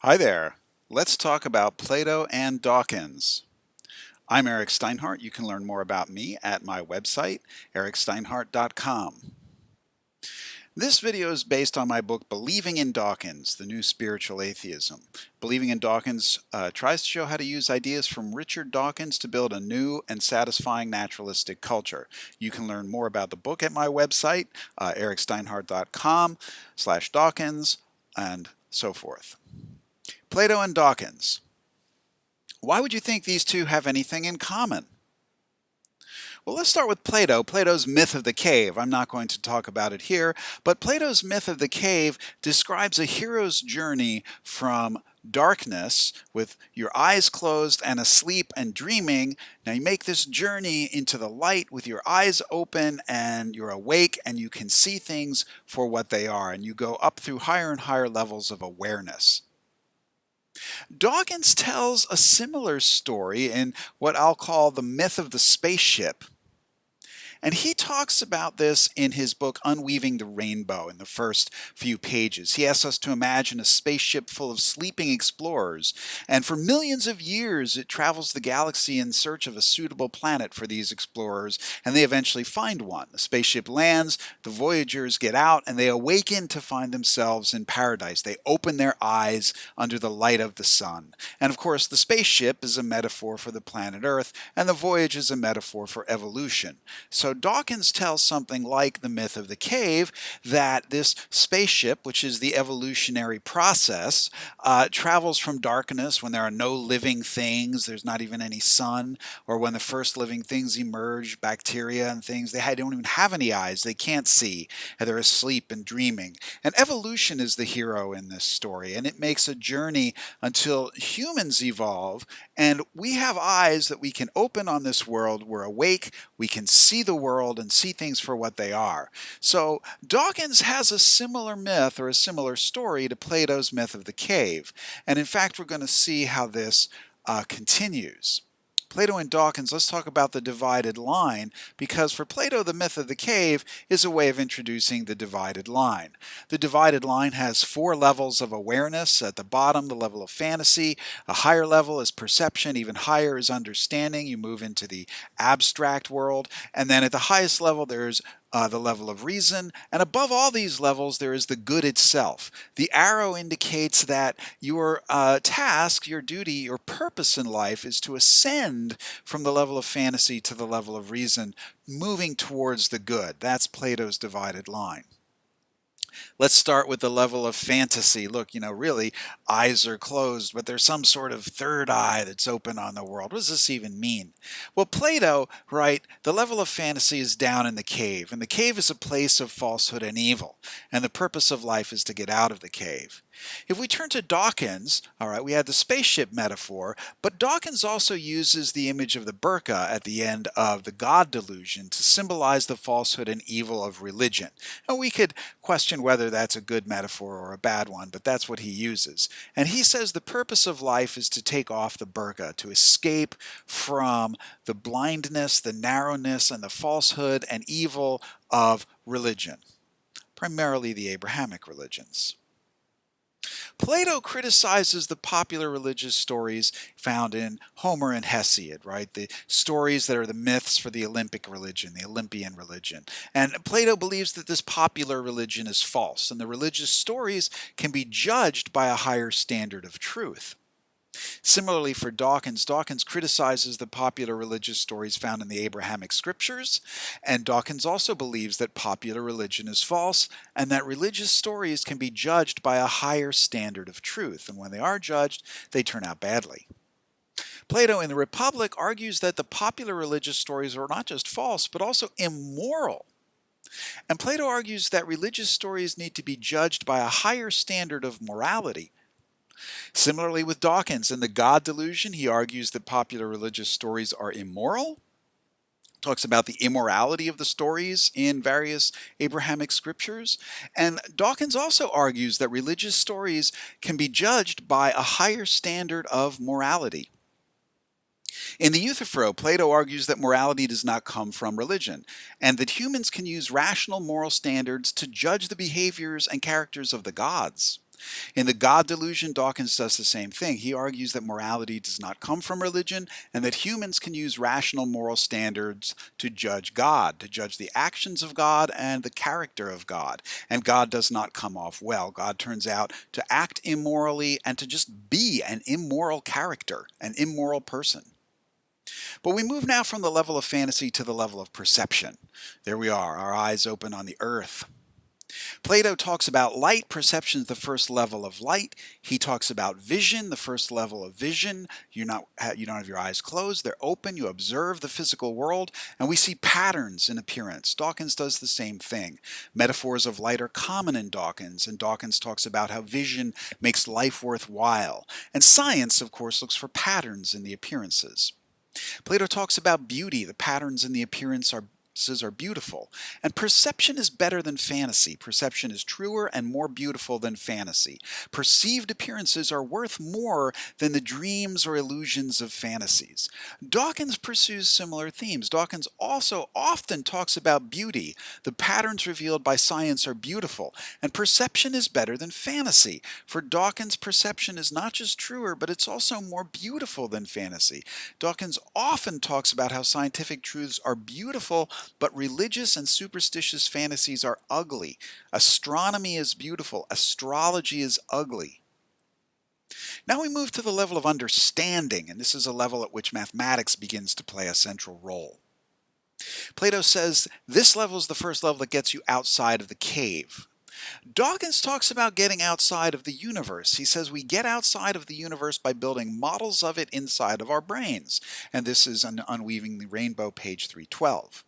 Hi there. Let's talk about Plato and Dawkins. I'm Eric Steinhardt. You can learn more about me at my website, ericsteinhardt.com. This video is based on my book, Believing in Dawkins, The New Spiritual Atheism. Believing in Dawkins tries to show how to use ideas from Richard Dawkins to build a new and satisfying naturalistic culture. You can learn more about the book at my website, ericsteinhardt.com/Dawkins, and so forth. Plato and Dawkins. Why would you think these two have anything in common? Well, let's start with Plato. Plato's myth of the cave. I'm not going to talk about it here, but Plato's myth of the cave describes a hero's journey from darkness with your eyes closed and asleep and dreaming. Now you make this journey into the light with your eyes open and you're awake and you can see things for what they are, and you go up through higher and higher levels of awareness. Dawkins tells a similar story in what I'll call the myth of the spaceship. And he talks about this in his book Unweaving the Rainbow in the first few pages. He asks us to imagine a spaceship full of sleeping explorers, and for millions of years it travels the galaxy in search of a suitable planet for these explorers, and they eventually find one. The spaceship lands, the voyagers get out, and they awaken to find themselves in paradise. They open their eyes under the light of the sun. And of course, the spaceship is a metaphor for the planet Earth, and the voyage is a metaphor for evolution. So Dawkins tells something like the myth of the cave, that this spaceship, which is the evolutionary process, travels from darkness when there are no living things, there's not even any sun, or when the first living things emerge, bacteria and things, they don't even have any eyes, they can't see, and they're asleep and dreaming. And evolution is the hero in this story, and it makes a journey until humans evolve, and we have eyes that we can open on this world. We're awake, we can see the world and see things for what they are. So Dawkins has a similar myth or a similar story to Plato's myth of the cave. And in fact, we're going to see how this continues. Plato and Dawkins, let's talk about the divided line, because for Plato, the myth of the cave is a way of introducing the divided line. The divided line has 4 levels of awareness. At the bottom, the level of fantasy. A higher level is perception. Even higher is understanding. You move into the abstract world. And then at the highest level, there's the level of reason, and above all these levels there is the good itself. The arrow indicates that your task, your duty, your purpose in life is to ascend from the level of fantasy to the level of reason, moving towards the good. That's Plato's divided line. Let's start with the level of fantasy. Look, really, eyes are closed, but there's some sort of third eye that's open on the world. What does this even mean? Well, Plato, right, the level of fantasy is down in the cave, and the cave is a place of falsehood and evil, and the purpose of life is to get out of the cave. If we turn to Dawkins, all right, we had the spaceship metaphor, but Dawkins also uses the image of the burqa at the end of the God delusion to symbolize the falsehood and evil of religion. And we could question whether that's a good metaphor or a bad one, but that's what he uses. And he says the purpose of life is to take off the burqa, to escape from the blindness, the narrowness, and the falsehood and evil of religion, primarily the Abrahamic religions. Plato criticizes the popular religious stories found in Homer and Hesiod, right? The stories that are the myths for the Olympic religion, the Olympian religion. And Plato believes that this popular religion is false, and the religious stories can be judged by a higher standard of truth. Similarly, for Dawkins, Dawkins criticizes the popular religious stories found in the Abrahamic scriptures, and Dawkins also believes that popular religion is false and that religious stories can be judged by a higher standard of truth, and when they are judged, they turn out badly. Plato in the Republic argues that the popular religious stories are not just false, but also immoral. And Plato argues that religious stories need to be judged by a higher standard of morality. Similarly with Dawkins, in the God delusion, he argues that popular religious stories are immoral, talks about the immorality of the stories in various Abrahamic scriptures. And Dawkins also argues that religious stories can be judged by a higher standard of morality. In the Euthyphro, Plato argues that morality does not come from religion, and that humans can use rational moral standards to judge the behaviors and characters of the gods. In The God Delusion, Dawkins does the same thing. He argues that morality does not come from religion and that humans can use rational moral standards to judge God, to judge the actions of God and the character of God. And God does not come off well. God turns out to act immorally and to just be an immoral character, an immoral person. But we move now from the level of fantasy to the level of perception. There we are, our eyes open on the earth. Plato talks about light. Perception is the first level of light. He talks about vision, the first level of vision. You don't have your eyes closed. They're open. You observe the physical world, and we see patterns in appearance. Dawkins does the same thing. Metaphors of light are common in Dawkins, and Dawkins talks about how vision makes life worthwhile. And science, of course, looks for patterns in the appearances. Plato talks about beauty. The patterns in the appearances are beautiful. And perception is better than fantasy. Perception is truer and more beautiful than fantasy. Perceived appearances are worth more than the dreams or illusions of fantasies. Dawkins pursues similar themes. Dawkins also often talks about beauty. The patterns revealed by science are beautiful, and perception is better than fantasy. For Dawkins, perception is not just truer, but it's also more beautiful than fantasy. Dawkins often talks about how scientific truths are beautiful, but religious and superstitious fantasies are ugly. Astronomy is beautiful. Astrology is ugly. Now we move to the level of understanding, and this is a level at which mathematics begins to play a central role. Plato says this level is the first level that gets you outside of the cave. Dawkins talks about getting outside of the universe. He says we get outside of the universe by building models of it inside of our brains. And this is on Unweaving the Rainbow, page 312.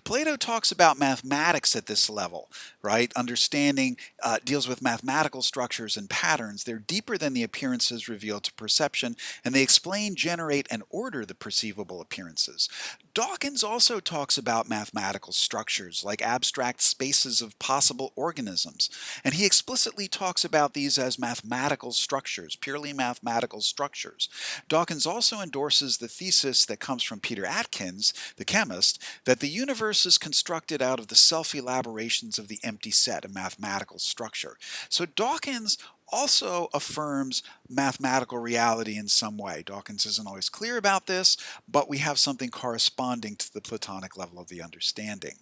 Plato talks about mathematics at this level, right? Understanding deals with mathematical structures and patterns. They're deeper than the appearances revealed to perception, and they explain, generate, and order the perceivable appearances. Dawkins also talks about mathematical structures, like abstract spaces of possible organisms, and he explicitly talks about these as mathematical structures, purely mathematical structures. Dawkins also endorses the thesis that comes from Peter Atkins, the chemist, that the universe is constructed out of the self-elaborations of the empty set, a mathematical structure. So Dawkins also affirms mathematical reality in some way. Dawkins isn't always clear about this, but we have something corresponding to the Platonic level of the understanding.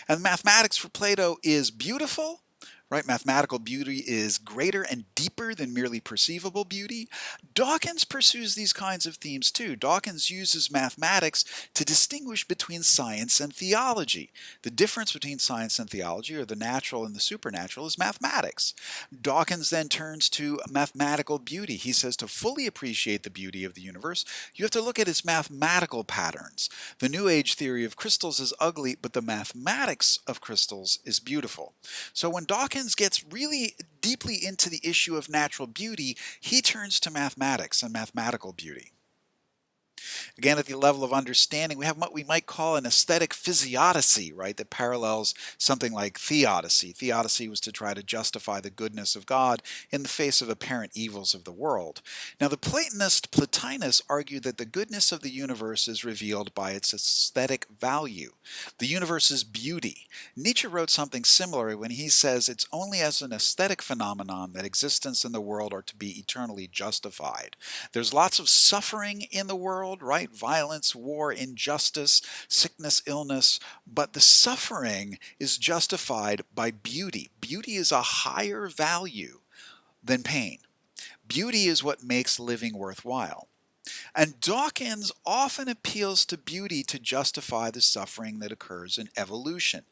And mathematics for Plato is beautiful, right? Mathematical beauty is greater and deeper than merely perceivable beauty. Dawkins pursues these kinds of themes too. Dawkins uses mathematics to distinguish between science and theology. The difference between science and theology, or the natural and the supernatural, is mathematics. Dawkins then turns to mathematical beauty. He says to fully appreciate the beauty of the universe, you have to look at its mathematical patterns. The New Age theory of crystals is ugly, but the mathematics of crystals is beautiful. So when Dawkins gets really deeply into the issue of natural beauty, he turns to mathematics and mathematical beauty. Again, at the level of understanding, we have what we might call an aesthetic physiodicy, right, that parallels something like theodicy. Theodicy was to try to justify the goodness of God in the face of apparent evils of the world. Now, the Platonist Plotinus argued that the goodness of the universe is revealed by its aesthetic value. The universe's beauty. Nietzsche wrote something similar when he says it's only as an aesthetic phenomenon that existence in the world are to be eternally justified. There's lots of suffering in the world, right? Violence, war, injustice, sickness, illness, but the suffering is justified by beauty. Beauty is a higher value than pain. Beauty is what makes living worthwhile. And Dawkins often appeals to beauty to justify the suffering that occurs in evolution.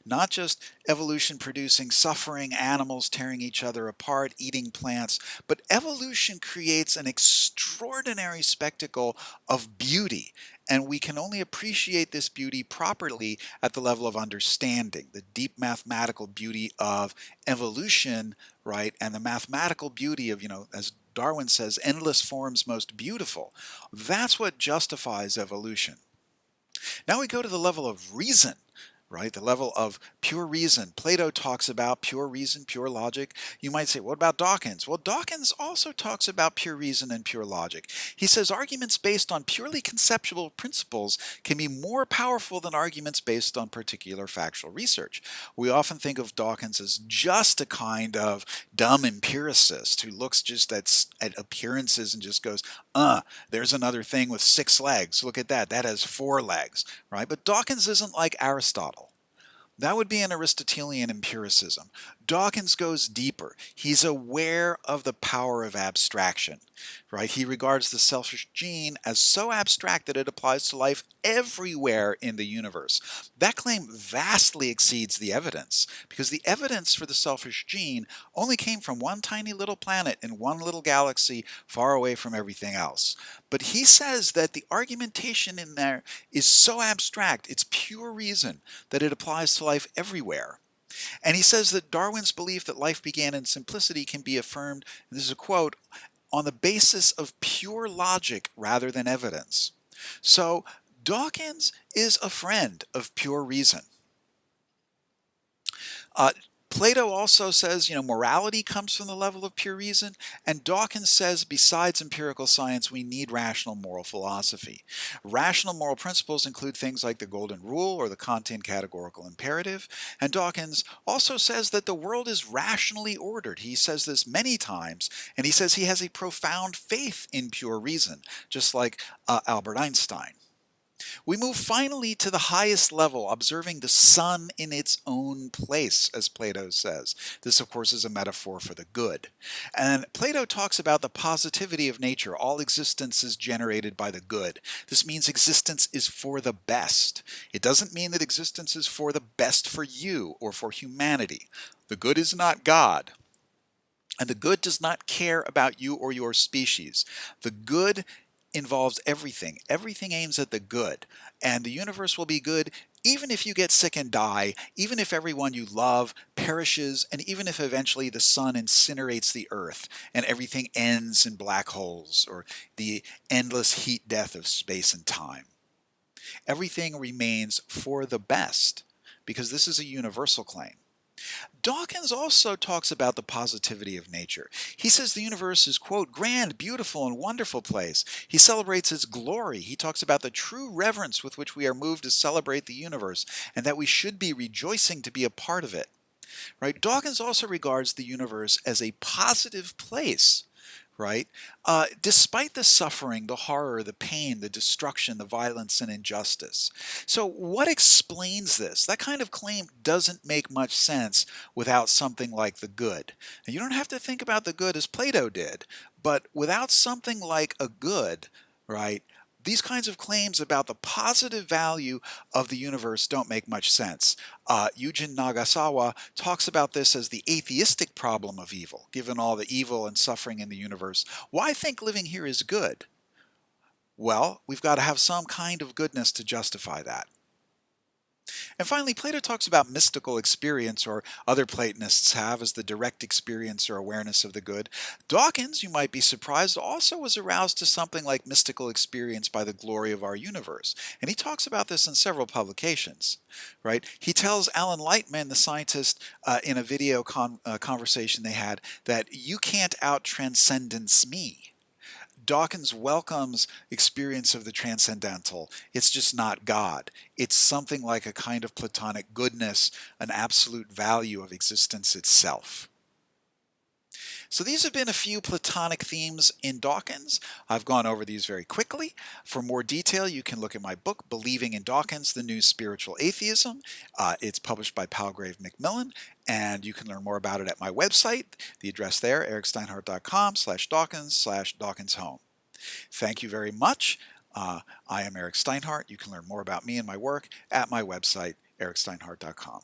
Not just evolution producing suffering, animals tearing each other apart, eating plants, but evolution creates an extraordinary spectacle of beauty. And we can only appreciate this beauty properly at the level of understanding, the deep mathematical beauty of evolution, right? And the mathematical beauty of, as Darwin says, endless forms most beautiful. That's what justifies evolution. Now we go to the level of reason. right? The level of pure reason. Plato talks about pure reason, pure logic. You might say, what about Dawkins? Well, Dawkins also talks about pure reason and pure logic. He says arguments based on purely conceptual principles can be more powerful than arguments based on particular factual research. We often think of Dawkins as just a kind of dumb empiricist who looks just at appearances and just goes, there's another thing with 6 legs. Look at that. That has 4 legs, right? But Dawkins isn't like Aristotle. That would be an Aristotelian empiricism. Dawkins goes deeper. He's aware of the power of abstraction, right? He regards the selfish gene as so abstract that it applies to life everywhere in the universe. That claim vastly exceeds the evidence, because the evidence for the selfish gene only came from one tiny little planet in one little galaxy far away from everything else. But he says that the argumentation in there is so abstract, it's pure reason, that it applies to life everywhere. And he says that Darwin's belief that life began in simplicity can be affirmed, and this is a quote, on the basis of pure logic rather than evidence. So Dawkins is a friend of pure reason. Plato also says, morality comes from the level of pure reason, and Dawkins says, besides empirical science, we need rational moral philosophy. Rational moral principles include things like the golden rule or the Kantian categorical imperative, and Dawkins also says that the world is rationally ordered. He says this many times, and he says he has a profound faith in pure reason, just like Albert Einstein. We move finally to the highest level, observing the sun in its own place, as Plato says. This, of course, is a metaphor for the good. And Plato talks about the positivity of nature. All existence is generated by the good. This means existence is for the best. It doesn't mean that existence is for the best for you or for humanity. The good is not God. And the good does not care about you or your species. The good involves everything. Everything aims at the good. And the universe will be good even if you get sick and die, even if everyone you love perishes, and even if eventually the sun incinerates the earth and everything ends in black holes or the endless heat death of space and time. Everything remains for the best because this is a universal claim. Dawkins also talks about the positivity of nature. He says the universe is, quote, grand, beautiful, and wonderful place. He celebrates its glory. He talks about the true reverence with which we are moved to celebrate the universe, and that we should be rejoicing to be a part of it. Right? Dawkins also regards the universe as a positive place. Right? Despite the suffering, the horror, the pain, the destruction, the violence, and injustice. So what explains this? That kind of claim doesn't make much sense without something like the good. And you don't have to think about the good as Plato did, but without something like a good, right? These kinds of claims about the positive value of the universe don't make much sense. Yujin Nagasawa talks about this as the atheistic problem of evil. Given all the evil and suffering in the universe, why think living here is good? Well, we've got to have some kind of goodness to justify that. And finally, Plato talks about mystical experience, or other Platonists have as the direct experience or awareness of the good. Dawkins, you might be surprised, also was aroused to something like mystical experience by the glory of our universe. And he talks about this in several publications, right? He tells Alan Lightman, the scientist, in a video conversation they had, that you can't out-transcendence me. Dawkins welcomes experience of the transcendental. It's just not God. It's something like a kind of Platonic goodness, an absolute value of existence itself. So these have been a few Platonic themes in Dawkins. I've gone over these very quickly. For more detail, you can look at my book, Believing in Dawkins, The New Spiritual Atheism. It's published by Palgrave Macmillan, and you can learn more about it at my website. The address there, ericsteinhardt.com/Dawkins/Dawkins Home. Thank you very much. I am Eric Steinhardt. You can learn more about me and my work at my website, ericsteinhardt.com.